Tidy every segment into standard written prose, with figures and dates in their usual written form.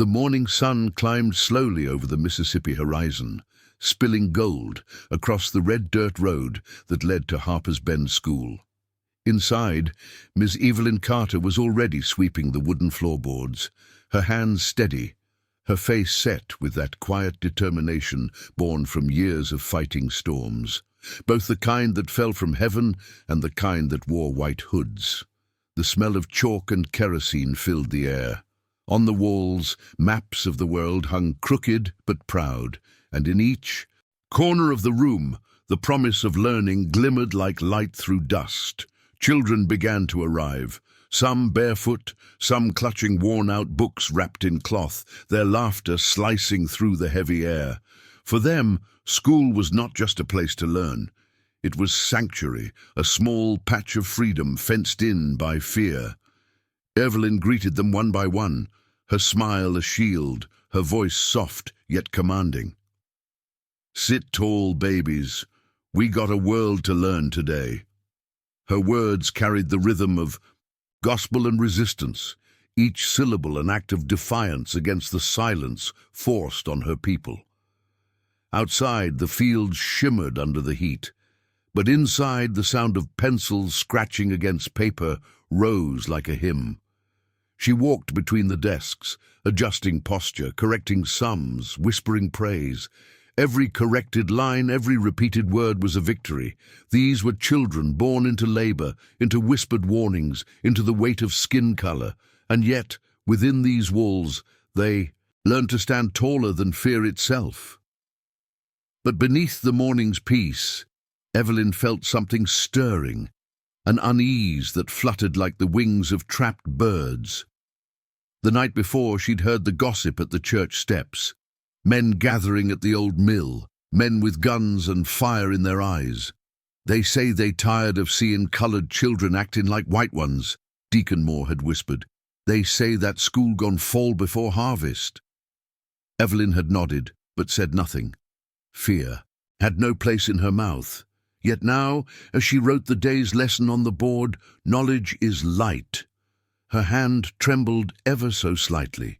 The morning sun climbed slowly over the Mississippi horizon, spilling gold across the red dirt road that led to Harper's Bend School. Inside, Miss Evelyn Carter was already sweeping the wooden floorboards, her hands steady, her face set with that quiet determination born from years of fighting storms, both the kind that fell from heaven and the kind that wore white hoods. The smell of chalk and kerosene filled the air. On the walls, maps of the world hung crooked but proud, and in each corner of the room, the promise of learning glimmered like light through dust. Children began to arrive, some barefoot, some clutching worn-out books wrapped in cloth, their laughter slicing through the heavy air. For them, school was not just a place to learn. It was sanctuary, a small patch of freedom fenced in by fear. Evelyn greeted them one by one, her smile a shield, her voice soft yet commanding. "Sit tall, babies. We got a world to learn today." Her words carried the rhythm of gospel and resistance, each syllable an act of defiance against the silence forced on her people. Outside, the fields shimmered under the heat, but inside, the sound of pencils scratching against paper rose like a hymn. She walked between the desks, adjusting posture, correcting sums, whispering praise. Every corrected line, every repeated word was a victory. These were children born into labor, into whispered warnings, into the weight of skin color. And yet, within these walls, they learned to stand taller than fear itself. But beneath the morning's peace, Evelyn felt something stirring, an unease that fluttered like the wings of trapped birds. The night before, she'd heard the gossip at the church steps. Men gathering at the old mill, men with guns and fire in their eyes. "They say they tired of seeing colored children acting like white ones," Deacon Moore had whispered. "They say that school gon' fall before harvest." Evelyn had nodded, but said nothing. Fear had no place in her mouth. Yet now, as she wrote the day's lesson on the board, knowledge is light. Her hand trembled ever so slightly.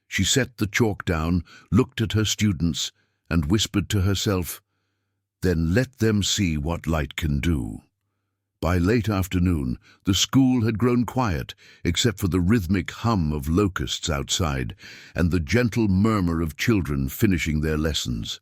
She set the chalk down, looked at her students, and whispered to herself, "Then let them see what light can do." By late afternoon, the school had grown quiet, except for the rhythmic hum of locusts outside and the gentle murmur of children finishing their lessons.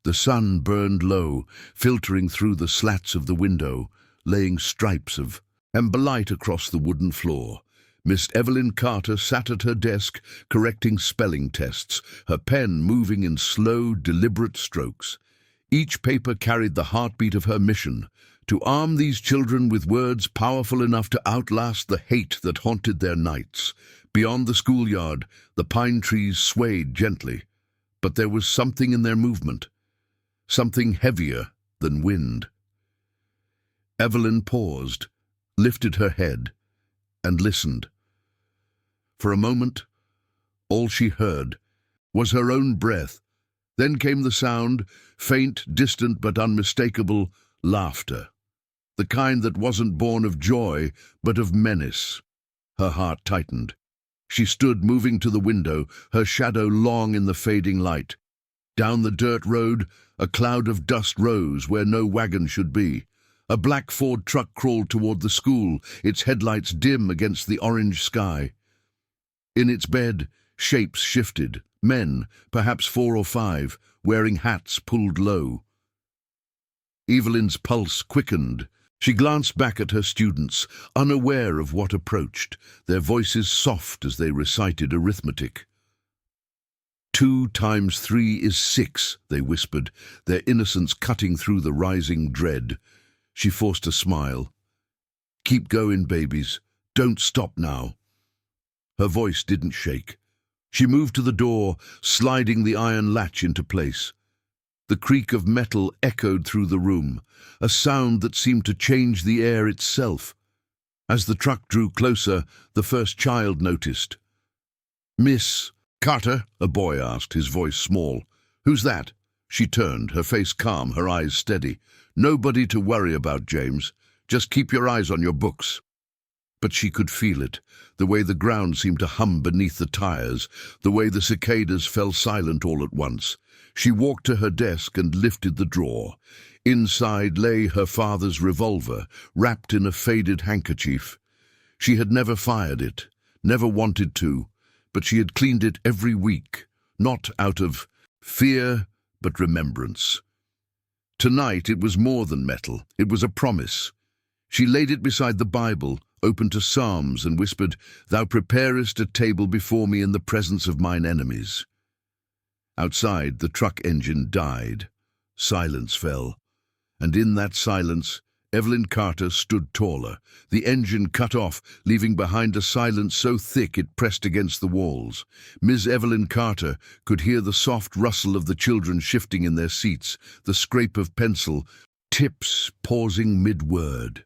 The sun burned low, filtering through the slats of the window, laying stripes of amber light across the wooden floor. Miss Evelyn Carter sat at her desk, correcting spelling tests, her pen moving in slow, deliberate strokes. Each paper carried the heartbeat of her mission, to arm these children with words powerful enough to outlast the hate that haunted their nights. Beyond the schoolyard, the pine trees swayed gently, but there was something in their movement, something heavier than wind. Evelyn paused, lifted her head, and listened. For a moment, all she heard was her own breath. Then came the sound, faint, distant but unmistakable, laughter. The kind that wasn't born of joy, but of menace. Her heart tightened. She stood moving to the window, her shadow long in the fading light. Down the dirt road, a cloud of dust rose where no wagon should be. A black Ford truck crawled toward the school, its headlights dim against the orange sky. In its bed, shapes shifted, men, perhaps 4 or 5, wearing hats pulled low. Evelyn's pulse quickened. She glanced back at her students, unaware of what approached, their voices soft as they recited arithmetic. 2 times 3 is 6, they whispered, their innocence cutting through the rising dread. She forced a smile. "Keep going, babies. Don't stop now." Her voice didn't shake. She moved to the door, sliding the iron latch into place. The creak of metal echoed through the room, a sound that seemed to change the air itself. As the truck drew closer, the first child noticed. "Miss Carter?" a boy asked, his voice small. "Who's that?" She turned, her face calm, her eyes steady. "Nobody to worry about, James. Just keep your eyes on your books." But she could feel it, the way the ground seemed to hum beneath the tires, the way the cicadas fell silent all at once. She walked to her desk and lifted the drawer. Inside lay her father's revolver, wrapped in a faded handkerchief. She had never fired it, never wanted to, but she had cleaned it every week, not out of fear, but remembrance. Tonight it was more than metal, it was a promise. She laid it beside the Bible, opened to Psalms, and whispered, "Thou preparest a table before me in the presence of mine enemies." Outside, the truck engine died. Silence fell. And in that silence, Evelyn Carter stood taller, the engine cut off, leaving behind a silence so thick it pressed against the walls. Miss Evelyn Carter could hear the soft rustle of the children shifting in their seats, the scrape of pencil, tips pausing mid-word.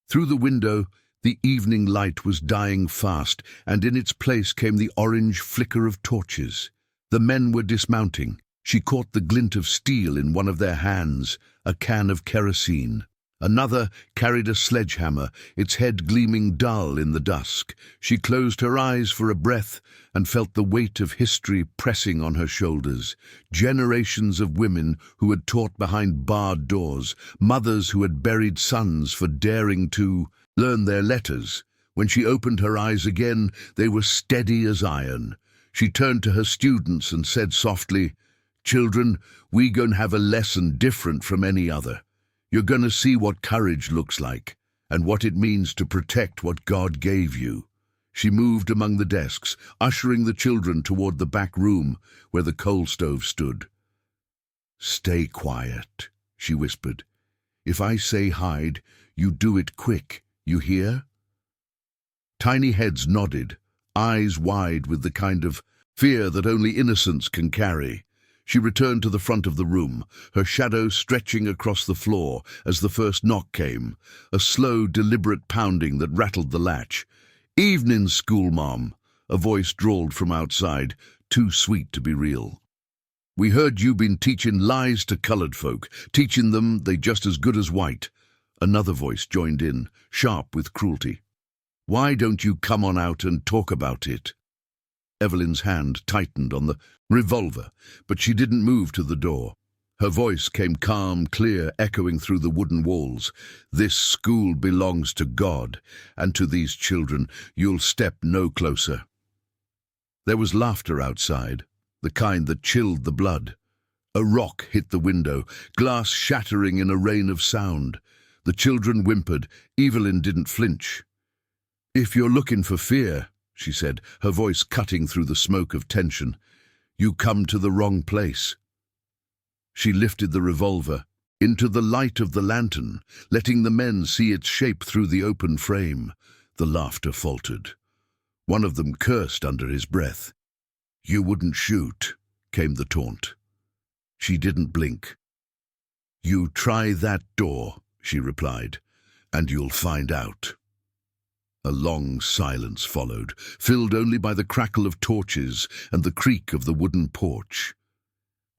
Through the window, the evening light was dying fast, and in its place came the orange flicker of torches. The men were dismounting. She caught the glint of steel in one of their hands, a can of kerosene. Another carried a sledgehammer, its head gleaming dull in the dusk. She closed her eyes for a breath and felt the weight of history pressing on her shoulders. Generations of women who had taught behind barred doors, mothers who had buried sons for daring to learn their letters. When she opened her eyes again, they were steady as iron. She turned to her students and said softly, "Children, we gonna have a lesson different from any other. You're gonna see what courage looks like, and what it means to protect what God gave you." She moved among the desks, ushering the children toward the back room where the coal stove stood. "Stay quiet," she whispered. "If I say hide, you do it quick, you hear?" Tiny heads nodded, eyes wide with the kind of fear that only innocence can carry. She returned to the front of the room, her shadow stretching across the floor as the first knock came, a slow, deliberate pounding that rattled the latch. "Evening, school mom," a voice drawled from outside, too sweet to be real. "We heard you been teaching lies to colored folk, teaching them they just as good as white." Another voice joined in, sharp with cruelty. "Why don't you come on out and talk about it?" Evelyn's hand tightened on the revolver, but she didn't move to the door. Her voice came calm, clear, echoing through the wooden walls. "This school belongs to God, and to these children you'll step no closer." There was laughter outside, the kind that chilled the blood. A rock hit the window, glass shattering in a rain of sound. The children whimpered. Evelyn didn't flinch. "If you're looking for fear," she said, her voice cutting through the smoke of tension, "you come to the wrong place." She lifted the revolver into the light of the lantern, letting the men see its shape through the open frame. The laughter faltered. One of them cursed under his breath. "You wouldn't shoot," came the taunt. She didn't blink. "You try that door," she replied, "and you'll find out." A long silence followed, filled only by the crackle of torches and the creak of the wooden porch.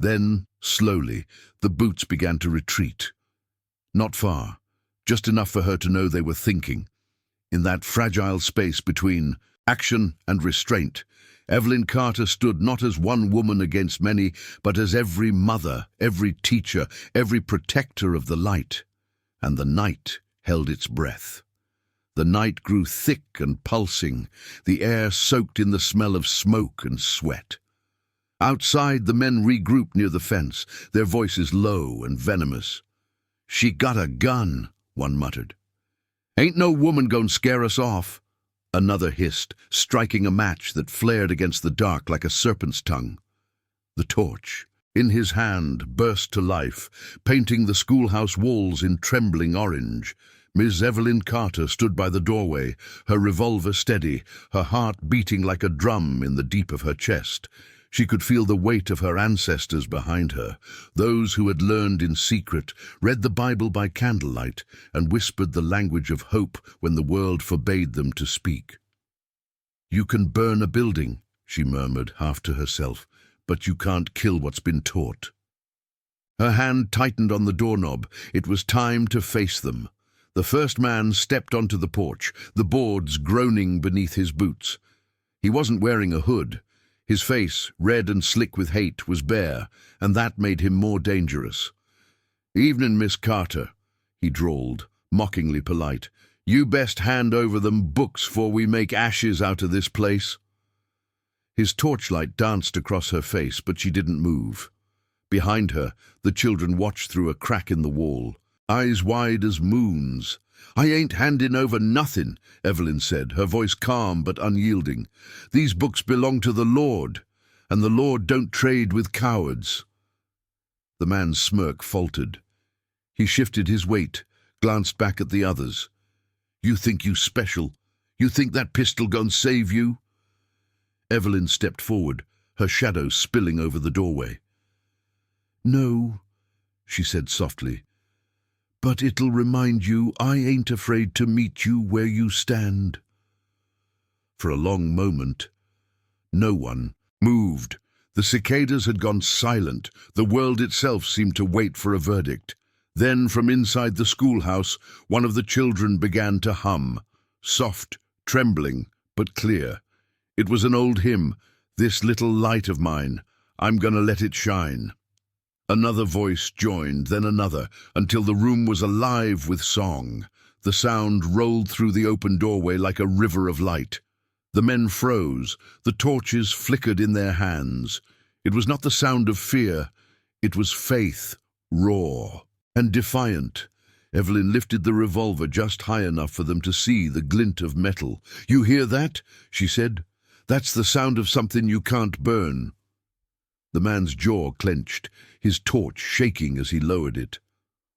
Then, slowly, the boots began to retreat. Not far, just enough for her to know they were thinking. In that fragile space between action and restraint, Evelyn Carter stood not as one woman against many, but as every mother, every teacher, every protector of the light. And the night held its breath. The night grew thick and pulsing, the air soaked in the smell of smoke and sweat. Outside, the men regrouped near the fence, their voices low and venomous. "She got a gun," one muttered. "Ain't no woman gonna scare us off," another hissed, striking a match that flared against the dark like a serpent's tongue. The torch, in his hand, burst to life, painting the schoolhouse walls in trembling orange. Miss Evelyn Carter stood by the doorway, her revolver steady, her heart beating like a drum in the deep of her chest. She could feel the weight of her ancestors behind her, those who had learned in secret, read the Bible by candlelight, and whispered the language of hope when the world forbade them to speak. "You can burn a building," she murmured, half to herself, "but you can't kill what's been taught." Her hand tightened on the doorknob. It was time to face them. The first man stepped onto the porch, the boards groaning beneath his boots. He wasn't wearing a hood. His face, red and slick with hate, was bare, and that made him more dangerous. "Evening, Miss Carter," he drawled, mockingly polite. "You best hand over them books 'fore we make ashes out of this place." His torchlight danced across her face, but she didn't move. Behind her, the children watched through a crack in the wall, eyes wide as moons. "I ain't handing over nothing," Evelyn said, her voice calm but unyielding. "These books belong to the Lord, and the Lord don't trade with cowards." The man's smirk faltered. He shifted his weight, glanced back at the others. "You think you special? You think that pistol gon' save you?" Evelyn stepped forward, her shadow spilling over the doorway. "No," she said softly, "but it'll remind you I ain't afraid to meet you where you stand." For a long moment, no one moved. The cicadas had gone silent. The world itself seemed to wait for a verdict. Then, from inside the schoolhouse, one of the children began to hum, soft, trembling, but clear. It was an old hymn, "This little light of mine, I'm gonna let it shine." Another voice joined, then another, until the room was alive with song. The sound rolled through the open doorway like a river of light. The men froze, the torches flickered in their hands. It was not the sound of fear, it was faith, raw and defiant. Evelyn lifted the revolver just high enough for them to see the glint of metal. "You hear that?" she said. "That's the sound of something you can't burn." The man's jaw clenched, his torch shaking as he lowered it.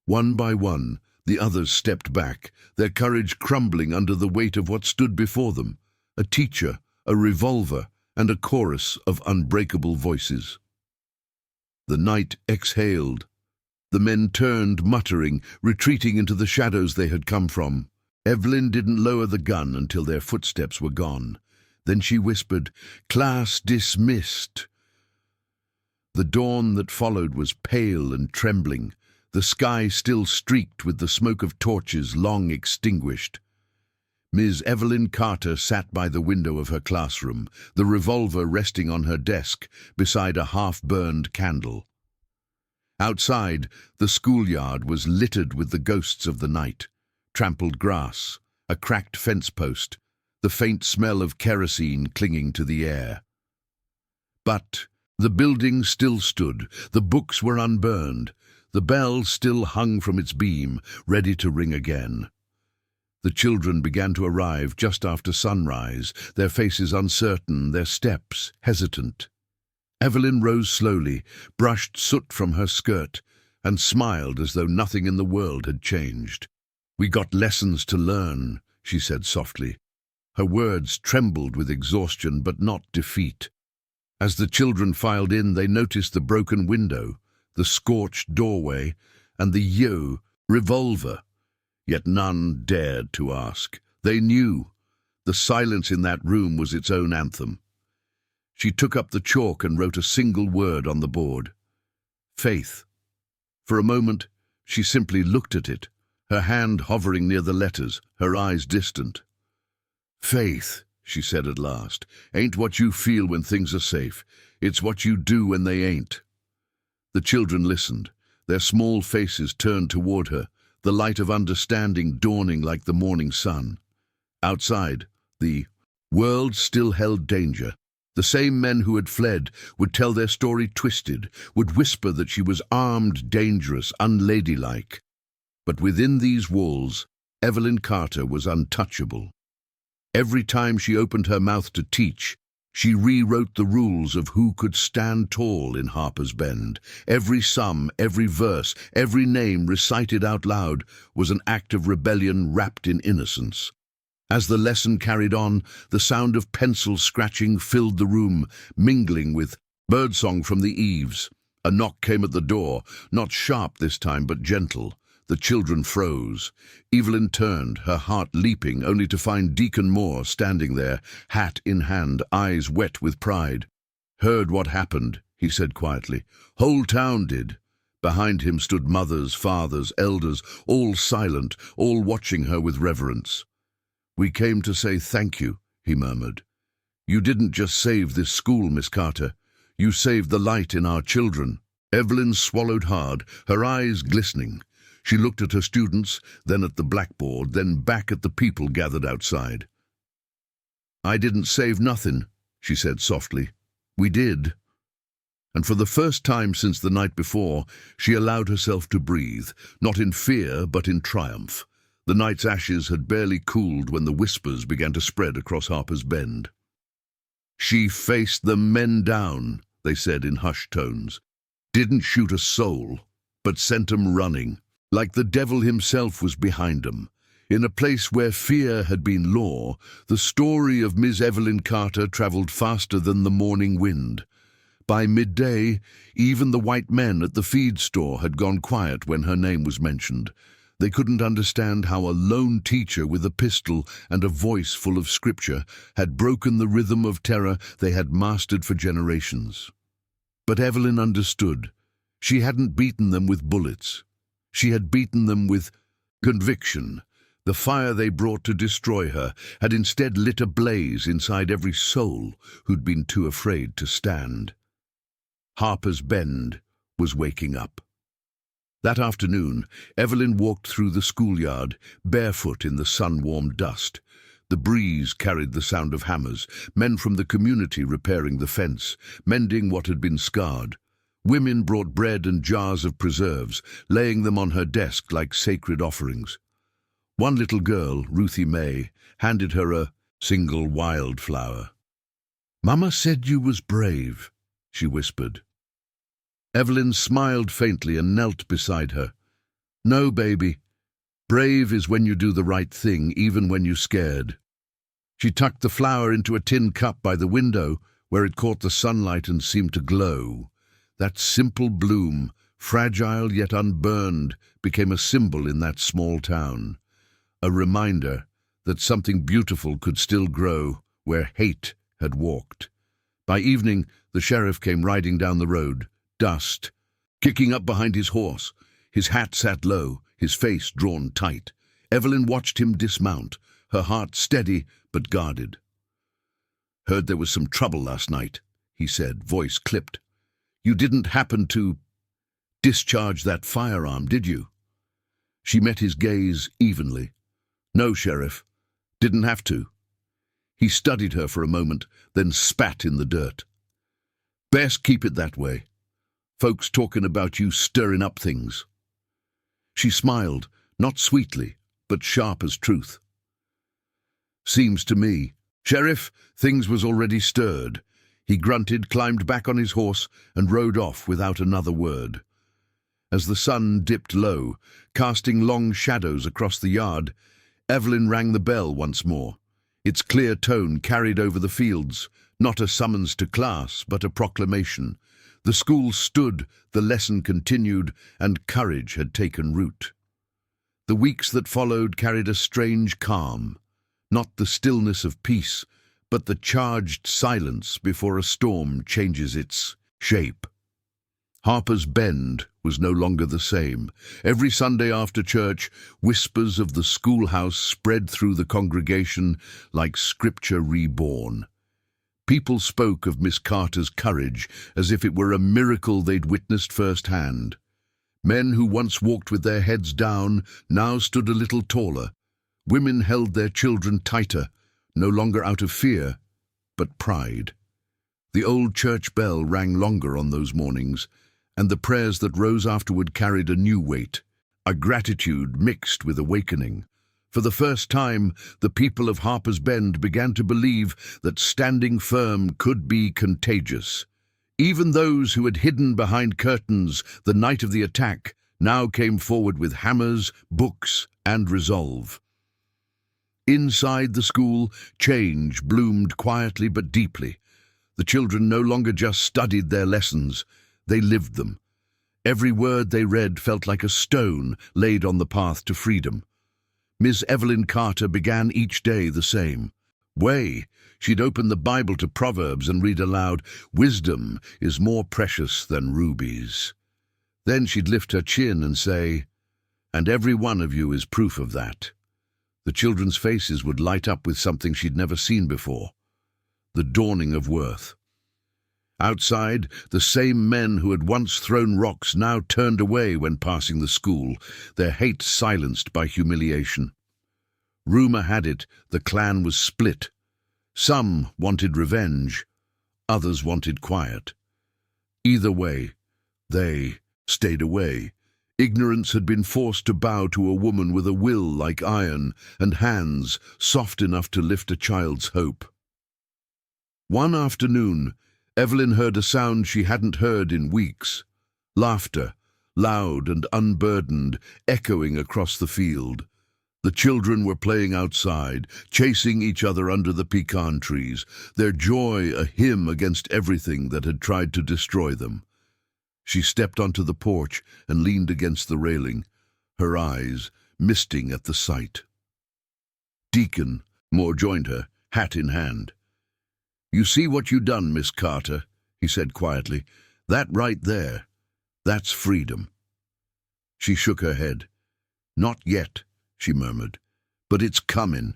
One by one, the others stepped back, their courage crumbling under the weight of what stood before them: a teacher, a revolver, and a chorus of unbreakable voices. The night exhaled. The men turned, muttering, retreating into the shadows they had come from. Evelyn didn't lower the gun until their footsteps were gone. Then she whispered, "Class dismissed." The dawn that followed was pale and trembling, the sky still streaked with the smoke of torches long extinguished. Ms. Evelyn Carter sat by the window of her classroom, the revolver resting on her desk beside a half-burned candle. Outside, the schoolyard was littered with the ghosts of the night: trampled grass, a cracked fence post, the faint smell of kerosene clinging to the air. But the building still stood, the books were unburned, the bell still hung from its beam, ready to ring again. The children began to arrive just after sunrise, their faces uncertain, their steps hesitant. Evelyn rose slowly, brushed soot from her skirt, and smiled as though nothing in the world had changed. "We got lessons to learn," she said softly. Her words trembled with exhaustion but not defeat. As the children filed in, they noticed the broken window, the scorched doorway, and the revolver. Yet none dared to ask. They knew. The silence in that room was its own anthem. She took up the chalk and wrote a single word on the board: "Faith." For a moment, she simply looked at it, her hand hovering near the letters, her eyes distant. "Faith," she said at last, "ain't what you feel when things are safe. It's what you do when they ain't." The children listened, their small faces turned toward her, the light of understanding dawning like the morning sun. Outside, the world still held danger. The same men who had fled would tell their story twisted, would whisper that she was armed, dangerous, unladylike. But within these walls, Evelyn Carter was untouchable. Every time she opened her mouth to teach, she rewrote the rules of who could stand tall in Harper's Bend. Every sum, every verse, every name recited out loud was an act of rebellion wrapped in innocence. As the lesson carried on, the sound of pencil scratching filled the room, mingling with birdsong from the eaves. A knock came at the door, not sharp this time, but gentle. The children froze. Evelyn turned, her heart leaping, only to find Deacon Moore standing there, hat in hand, eyes wet with pride. "Heard what happened," he said quietly. "Whole town did. Behind him stood mothers, fathers, elders, all silent, all watching her with reverence. "We came to say thank you," he murmured. "You didn't just save this school, Miss Carter. You saved the light in our children." Evelyn swallowed hard, her eyes glistening. She looked at her students, then at the blackboard, then back at the people gathered outside. "I didn't save nothing," she said softly. "We did." And for the first time since the night before, she allowed herself to breathe, not in fear but in triumph. The night's ashes had barely cooled when the whispers began to spread across Harper's Bend. "She faced the men down," they said in hushed tones. "Didn't shoot a soul, but sent 'em running, like the devil himself was behind 'em." In a place where fear had been law, the story of Miss Evelyn Carter traveled faster than the morning wind. By midday, even the white men at the feed store had gone quiet when her name was mentioned. They couldn't understand how a lone teacher with a pistol and a voice full of scripture had broken the rhythm of terror they had mastered for generations. But Evelyn understood. She hadn't beaten them with bullets. She had beaten them with conviction. The fire they brought to destroy her had instead lit a blaze inside every soul who'd been too afraid to stand. Harper's Bend was waking up. That afternoon, Evelyn walked through the schoolyard, barefoot in the sun-warmed dust. The breeze carried the sound of hammers, men from the community repairing the fence, mending what had been scarred. Women brought bread and jars of preserves, laying them on her desk like sacred offerings. One little girl, Ruthie May, handed her a single wildflower. "Mama said you was brave," she whispered. Evelyn smiled faintly and knelt beside her. "No, baby. Brave is when you do the right thing, even when you're scared." She tucked the flower into a tin cup by the window, where it caught the sunlight and seemed to glow. That simple bloom, fragile yet unburned, became a symbol in that small town. A reminder that something beautiful could still grow where hate had walked. By evening, the sheriff came riding down the road, dust, kicking up behind his horse. His hat sat low, his face drawn tight. Evelyn watched him dismount, her heart steady but guarded. "Heard there was some trouble last night," he said, voice clipped. "You didn't happen to discharge that firearm, did you?" She met his gaze evenly. "No, Sheriff. Didn't have to." He studied her for a moment, then spat in the dirt. "Best keep it that way. Folks talking about you stirring up things." She smiled, not sweetly, but sharp as truth. "Seems to me. Sheriff, things was already stirred." He grunted, climbed back on his horse, and rode off without another word. As the sun dipped low, casting long shadows across the yard, Evelyn rang the bell once more. Its clear tone carried over the fields, not a summons to class, but a proclamation. The school stood, the lesson continued, and courage had taken root. The weeks that followed carried a strange calm, not the stillness of peace, but the charged silence before a storm changes its shape. Harper's Bend was no longer the same. Every Sunday after church, whispers of the schoolhouse spread through the congregation like scripture reborn. People spoke of Miss Carter's courage as if it were a miracle they'd witnessed firsthand. Men who once walked with their heads down now stood a little taller. Women held their children tighter, no longer out of fear, but pride. The old church bell rang longer on those mornings, and the prayers that rose afterward carried a new weight, a gratitude mixed with awakening. For the first time, the people of Harper's Bend began to believe that standing firm could be contagious. Even those who had hidden behind curtains the night of the attack now came forward with hammers, books, and resolve. Inside the school, change bloomed quietly but deeply. The children no longer just studied their lessons, they lived them. Every word they read felt like a stone laid on the path to freedom. Miss Evelyn Carter began each day the same way. She'd open the Bible to Proverbs and read aloud, "Wisdom is more precious than rubies." Then she'd lift her chin and say, "And every one of you is proof of that." The children's faces would light up with something she'd never seen before, the dawning of worth. Outside, the same men who had once thrown rocks now turned away when passing the school, their hate silenced by humiliation. Rumor had it the clan was split. Some wanted revenge, others wanted quiet. Either way, they stayed away. Ignorance had been forced to bow to a woman with a will like iron and hands soft enough to lift a child's hope. One afternoon, Evelyn heard a sound she hadn't heard in weeks. Laughter, loud and unburdened, echoing across the field. The children were playing outside, chasing each other under the pecan trees, their joy a hymn against everything that had tried to destroy them. She stepped onto the porch and leaned against the railing, her eyes misting at the sight. Deacon Moore joined her, hat in hand. "You see what you done, Miss Carter," he said quietly. "That right there, that's freedom." She shook her head. "Not yet," she murmured, "but it's coming.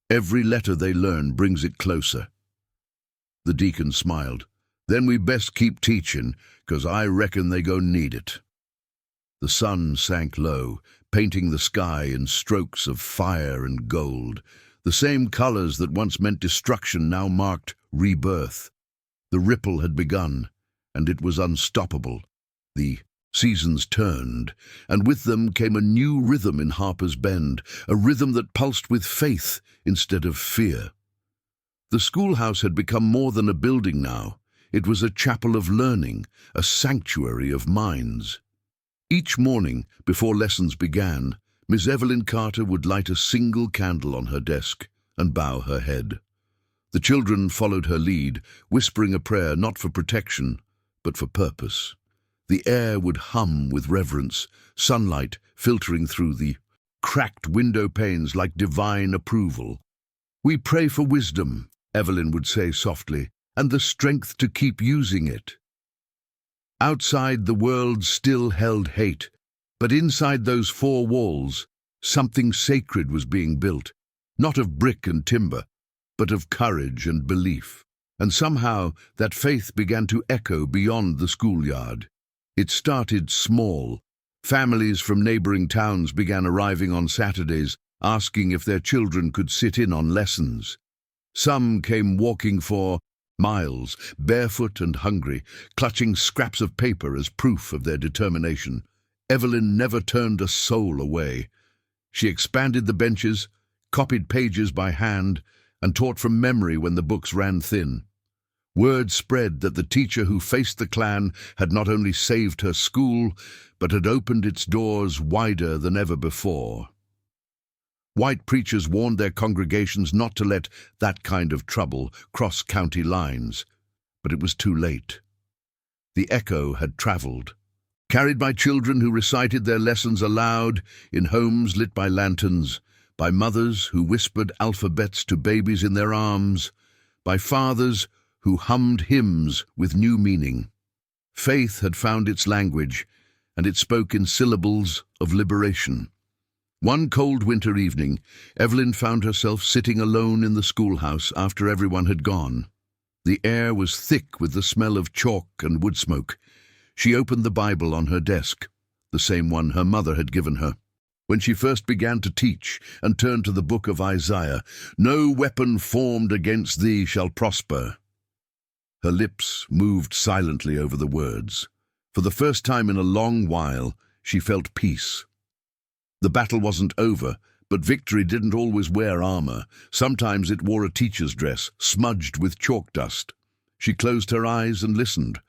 Every letter they learn brings it closer." The deacon smiled. "Then we best keep teaching, 'cause I reckon they gon' need it." The sun sank low, painting the sky in strokes of fire and gold. The same colors that once meant destruction now marked rebirth. The ripple had begun, and it was unstoppable. The seasons turned, and with them came a new rhythm in Harper's Bend, a rhythm that pulsed with faith instead of fear. The schoolhouse had become more than a building now. It was a chapel of learning, a sanctuary of minds. Each morning, before lessons began, Miss Evelyn Carter would light a single candle on her desk and bow her head. The children followed her lead, whispering a prayer not for protection, but for purpose. The air would hum with reverence, sunlight filtering through the cracked window panes like divine approval. "We pray for wisdom," Evelyn would say softly, "and the strength to keep using it." Outside, the world still held hate, but inside those four walls, something sacred was being built, not of brick and timber, but of courage and belief. And somehow that faith began to echo beyond the schoolyard. It started small. Families from neighboring towns began arriving on Saturdays, asking if their children could sit in on lessons. Some came walking for miles, barefoot and hungry, clutching scraps of paper as proof of their determination. Evelyn never turned a soul away. She expanded the benches, copied pages by hand, and taught from memory when the books ran thin. Word spread that the teacher who faced the Klan had not only saved her school, but had opened its doors wider than ever before. White preachers warned their congregations not to let that kind of trouble cross county lines, but it was too late. The echo had traveled, carried by children who recited their lessons aloud in homes lit by lanterns, by mothers who whispered alphabets to babies in their arms, by fathers who hummed hymns with new meaning. Faith had found its language, and it spoke in syllables of liberation. One cold winter evening, Evelyn found herself sitting alone in the schoolhouse after everyone had gone. The air was thick with the smell of chalk and wood smoke. She opened the Bible on her desk, the same one her mother had given her. When she first began to teach and turned to the book of Isaiah, "No weapon formed against thee shall prosper." Her lips moved silently over the words. For the first time in a long while, she felt peace. The battle wasn't over, but victory didn't always wear armor. Sometimes it wore a teacher's dress, smudged with chalk dust. She closed her eyes and listened.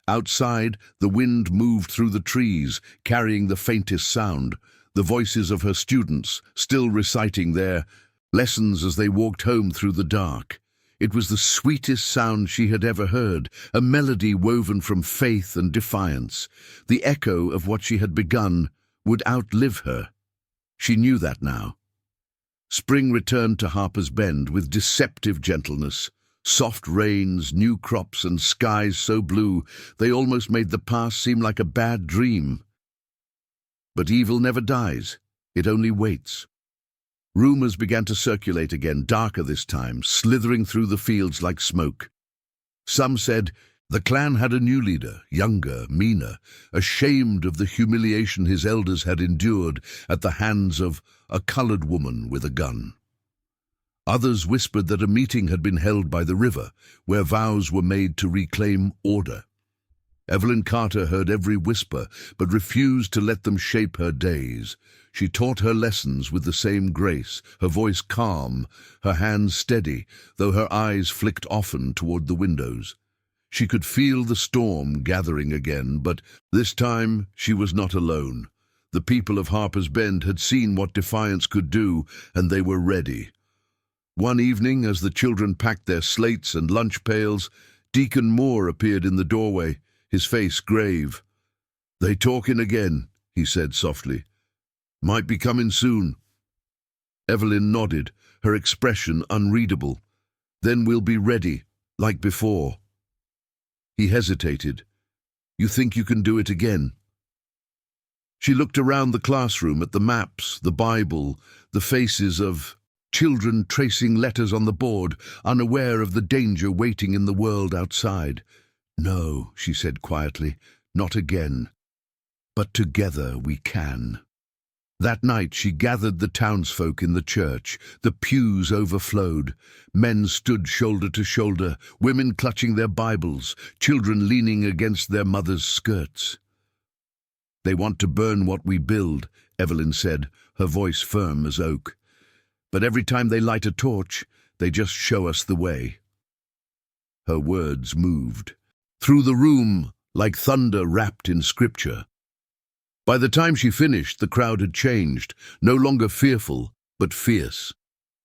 Outside, the wind moved through the trees, carrying the faintest sound, the voices of her students, still reciting their lessons as they walked home through the dark. It was the sweetest sound she had ever heard, a melody woven from faith and defiance. The echo of what she had begun would outlive her. She knew that now. Spring returned to Harper's Bend with deceptive gentleness. Soft rains, new crops, and skies so blue they almost made the past seem like a bad dream. But evil never dies. It only waits. Rumors began to circulate again, darker this time, slithering through the fields like smoke. Some said the clan had a new leader, younger, meaner, ashamed of the humiliation his elders had endured at the hands of a colored woman with a gun. Others whispered that a meeting had been held by the river, where vows were made to reclaim order. Evelyn Carter heard every whisper, but refused to let them shape her days. She taught her lessons with the same grace, her voice calm, her hands steady, though her eyes flicked often toward the windows. She could feel the storm gathering again, but this time she was not alone. The people of Harper's Bend had seen what defiance could do, and they were ready. One evening, as the children packed their slates and lunch pails, Deacon Moore appeared in the doorway, his face grave. "They talkin' again," he said softly. "Might be comin' soon." Evelyn nodded, her expression unreadable. "Then we'll be ready, like before." He hesitated. "You think you can do it again?" She looked around the classroom at the maps, the Bible, the faces of children tracing letters on the board, unaware of the danger waiting in the world outside. "No," she said quietly, "not again. But together we can." That night she gathered the townsfolk in the church. The pews overflowed. Men stood shoulder to shoulder, women clutching their Bibles, children leaning against their mothers' skirts. "They want to burn what we build," Evelyn said, her voice firm as oak. "But every time they light a torch, they just show us the way." Her words moved through the room like thunder wrapped in scripture. By the time she finished, the crowd had changed, no longer fearful, but fierce.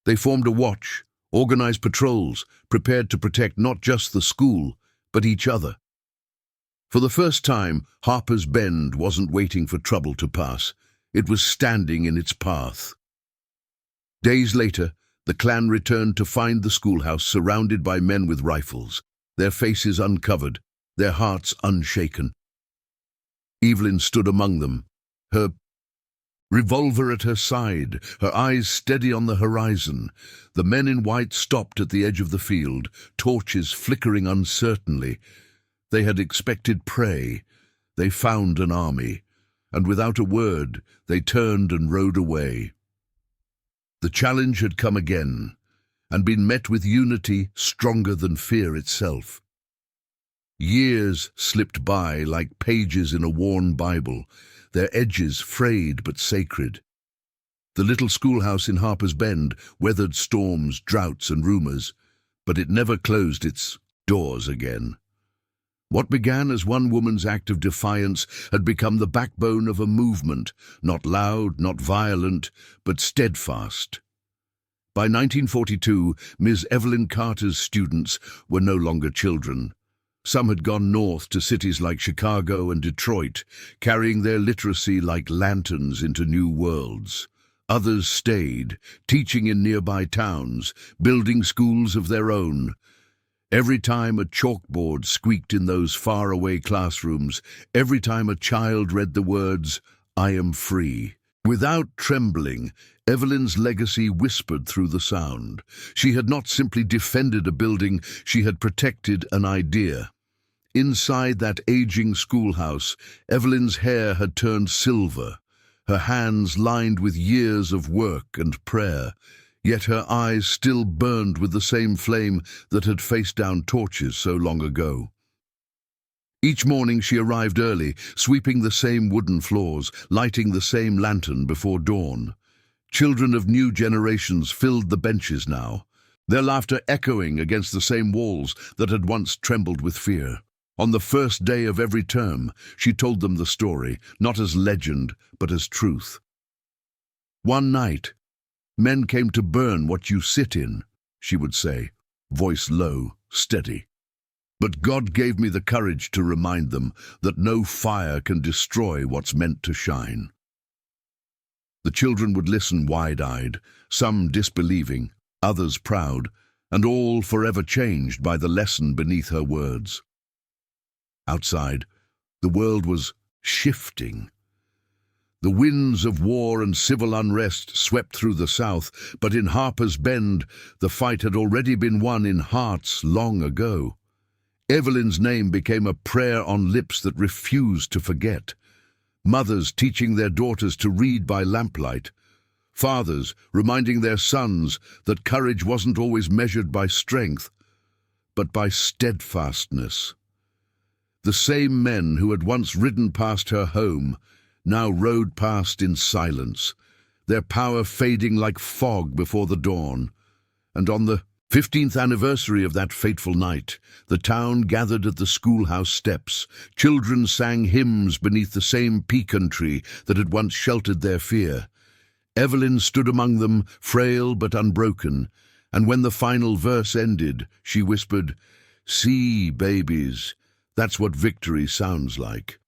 They formed a watch, organized patrols, prepared to protect not just the school, but each other. For the first time, Harper's Bend wasn't waiting for trouble to pass. It was standing in its path. Days later, the clan returned to find the schoolhouse surrounded by men with rifles, their faces uncovered, their hearts unshaken. Evelyn stood among them, her revolver at her side, her eyes steady on the horizon. The men in white stopped at the edge of the field, torches flickering uncertainly. They had expected prey. They found an army, and without a word, they turned and rode away. The challenge had come again, and been met with unity stronger than fear itself. Years slipped by like pages in a worn Bible, their edges frayed but sacred. The little schoolhouse in Harper's Bend weathered storms, droughts, and rumors, but it never closed its doors again. What began as one woman's act of defiance had become the backbone of a movement, not loud, not violent, but steadfast. By 1942, Ms. Evelyn Carter's students were no longer children. Some had gone north to cities like Chicago and Detroit, carrying their literacy like lanterns into new worlds. Others stayed, teaching in nearby towns, building schools of their own. Every time a chalkboard squeaked in those faraway classrooms, every time a child read the words, "I am free," without trembling, Evelyn's legacy whispered through the sound. She had not simply defended a building, she had protected an idea. Inside that aging schoolhouse, Evelyn's hair had turned silver, her hands lined with years of work and prayer, yet her eyes still burned with the same flame that had faced down torches so long ago. Each morning she arrived early, sweeping the same wooden floors, lighting the same lantern before dawn. Children of new generations filled the benches now, their laughter echoing against the same walls that had once trembled with fear. On the first day of every term, she told them the story, not as legend, but as truth. "One night, men came to burn what you sit in," she would say, voice low, steady. "But God gave me the courage to remind them that no fire can destroy what's meant to shine." The children would listen wide-eyed, some disbelieving, others proud, and all forever changed by the lesson beneath her words. Outside, the world was shifting. The winds of war and civil unrest swept through the South, but in Harper's Bend, the fight had already been won in hearts long ago. Evelyn's name became a prayer on lips that refused to forget. Mothers teaching their daughters to read by lamplight. Fathers reminding their sons that courage wasn't always measured by strength, but by steadfastness. The same men who had once ridden past her home now rode past in silence, their power fading like fog before the dawn. And on the 15th anniversary of that fateful night, the town gathered at the schoolhouse steps. Children sang hymns beneath the same pecan tree that had once sheltered their fear. Evelyn stood among them, frail but unbroken, and when the final verse ended, she whispered, "See, babies, that's what victory sounds like."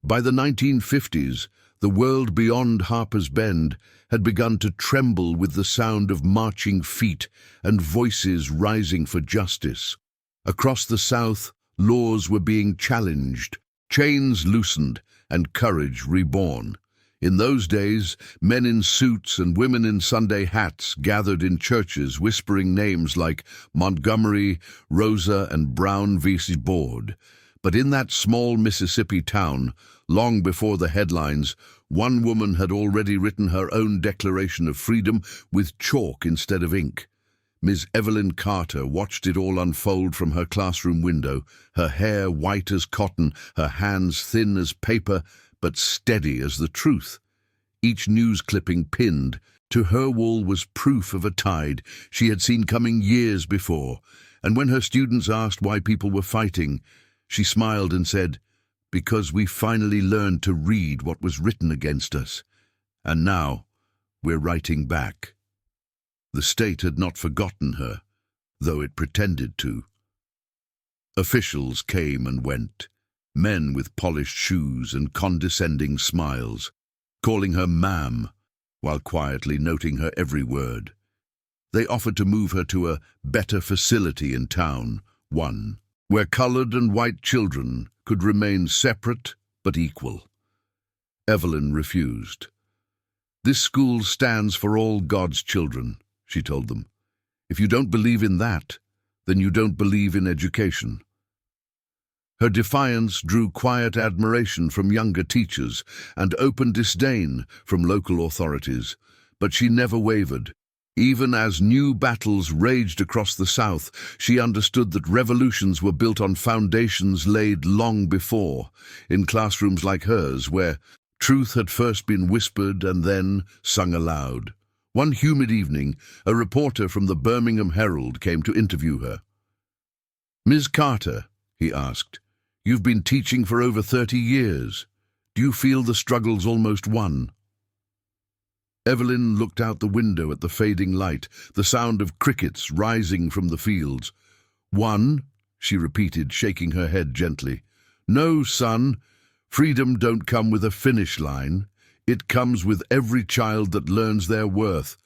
By the 1950s, the world beyond Harper's Bend had begun to tremble with the sound of marching feet and voices rising for justice. Across the South, laws were being challenged, chains loosened, and courage reborn. In those days, men in suits and women in Sunday hats gathered in churches whispering names like Montgomery, Rosa, and Brown v. Board. But in that small Mississippi town, long before the headlines, one woman had already written her own Declaration of Freedom with chalk instead of ink. Ms. Evelyn Carter watched it all unfold from her classroom window, her hair white as cotton, her hands thin as paper, but steady as the truth. Each news clipping pinned to her wall was proof of a tide she had seen coming years before, and when her students asked why people were fighting, she smiled and said, "Because we finally learned to read what was written against us, and now we're writing back." The state had not forgotten her, though it pretended to. Officials came and went, men with polished shoes and condescending smiles, calling her ma'am, while quietly noting her every word. They offered to move her to a better facility in town, one where colored and white children could remain separate but equal. Evelyn refused. "This school stands for all God's children," she told them. "If you don't believe in that, then you don't believe in education." Her defiance drew quiet admiration from younger teachers and open disdain from local authorities, but she never wavered. Even as new battles raged across the South, she understood that revolutions were built on foundations laid long before, in classrooms like hers, where truth had first been whispered and then sung aloud. One humid evening, a reporter from the Birmingham Herald came to interview her. "Ms. Carter," he asked, "you've been teaching for over 30 years. Do you feel the struggle's almost won?" Evelyn looked out the window at the fading light, the sound of crickets rising from the fields. "Won?" she repeated, shaking her head gently. "No, son. Freedom don't come with a finish line. It comes with every child that learns their worth,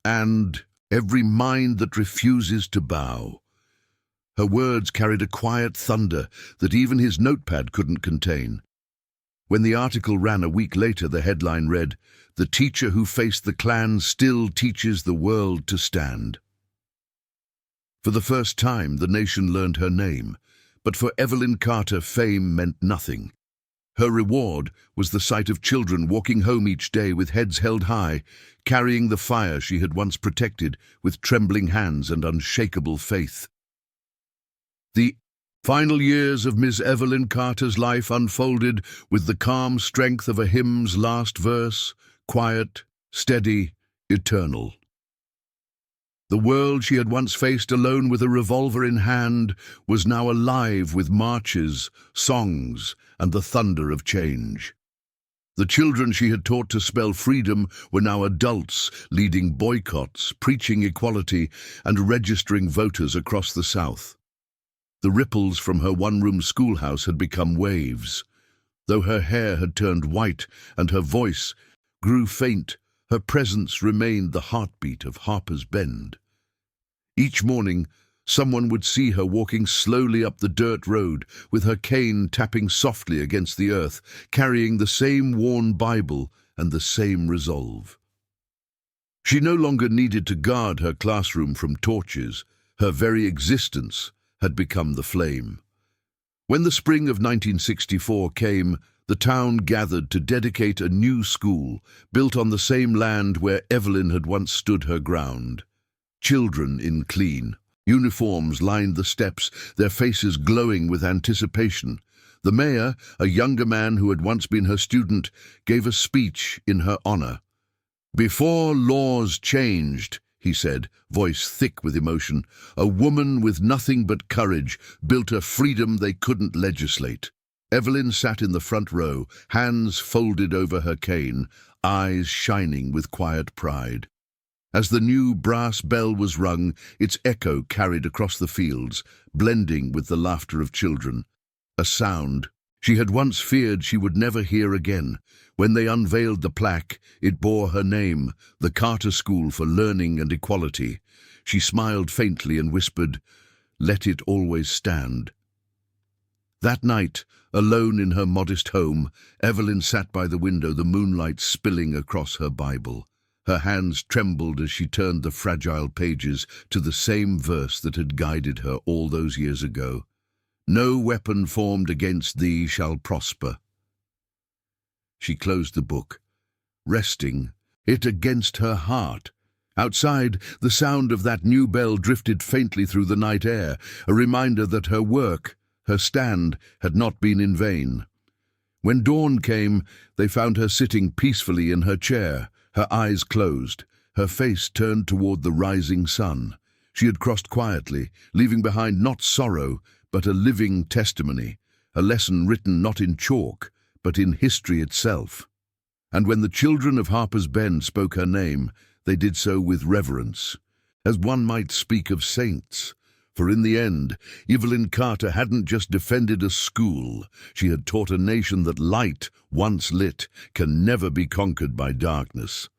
and every mind that refuses to bow." Her words carried a quiet thunder that even his notepad couldn't contain. When the article ran a week later, the headline read, "The teacher who faced the Klan still teaches the world to stand." For the first time, the nation learned her name, but for Evelyn Carter, fame meant nothing. Her reward was the sight of children walking home each day with heads held high, carrying the fire she had once protected with trembling hands and unshakable faith. The final years of Miss Evelyn Carter's life unfolded with the calm strength of a hymn's last verse, quiet, steady, eternal. The world she had once faced alone with a revolver in hand was now alive with marches, songs, and the thunder of change. The children she had taught to spell freedom were now adults, leading boycotts, preaching equality, and registering voters across the South. The ripples from her one-room schoolhouse had become waves. Though her hair had turned white and her voice grew faint, her presence remained the heartbeat of Harper's Bend. Each morning, someone would see her walking slowly up the dirt road, with her cane tapping softly against the earth, carrying the same worn Bible and the same resolve. She no longer needed to guard her classroom from torches. Her very existence had become the flame. When the spring of 1964 came, the town gathered to dedicate a new school, built on the same land where Evelyn had once stood her ground. Children in clean uniforms lined the steps, their faces glowing with anticipation. The mayor, a younger man who had once been her student, gave a speech in her honor. "Before laws changed," he said, voice thick with emotion, "a woman with nothing but courage built a freedom they couldn't legislate." Evelyn sat in the front row, hands folded over her cane, eyes shining with quiet pride. As the new brass bell was rung, its echo carried across the fields, blending with the laughter of children. A sound she had once feared she would never hear again. When they unveiled the plaque, it bore her name, the Carter School for Learning and Equality. She smiled faintly and whispered, "Let it always stand." That night, alone in her modest home, Evelyn sat by the window, the moonlight spilling across her Bible. Her hands trembled as she turned the fragile pages to the same verse that had guided her all those years ago. "No weapon formed against thee shall prosper." She closed the book, resting it against her heart. Outside, the sound of that new bell drifted faintly through the night air, a reminder that her work, her stand, had not been in vain. When dawn came, they found her sitting peacefully in her chair, her eyes closed, her face turned toward the rising sun. She had crossed quietly, leaving behind not sorrow, but a living testimony, a lesson written not in chalk, but in history itself. And when the children of Harper's Bend spoke her name, they did so with reverence, as one might speak of saints. For in the end, Evelyn Carter hadn't just defended a school, she had taught a nation that light, once lit, can never be conquered by darkness.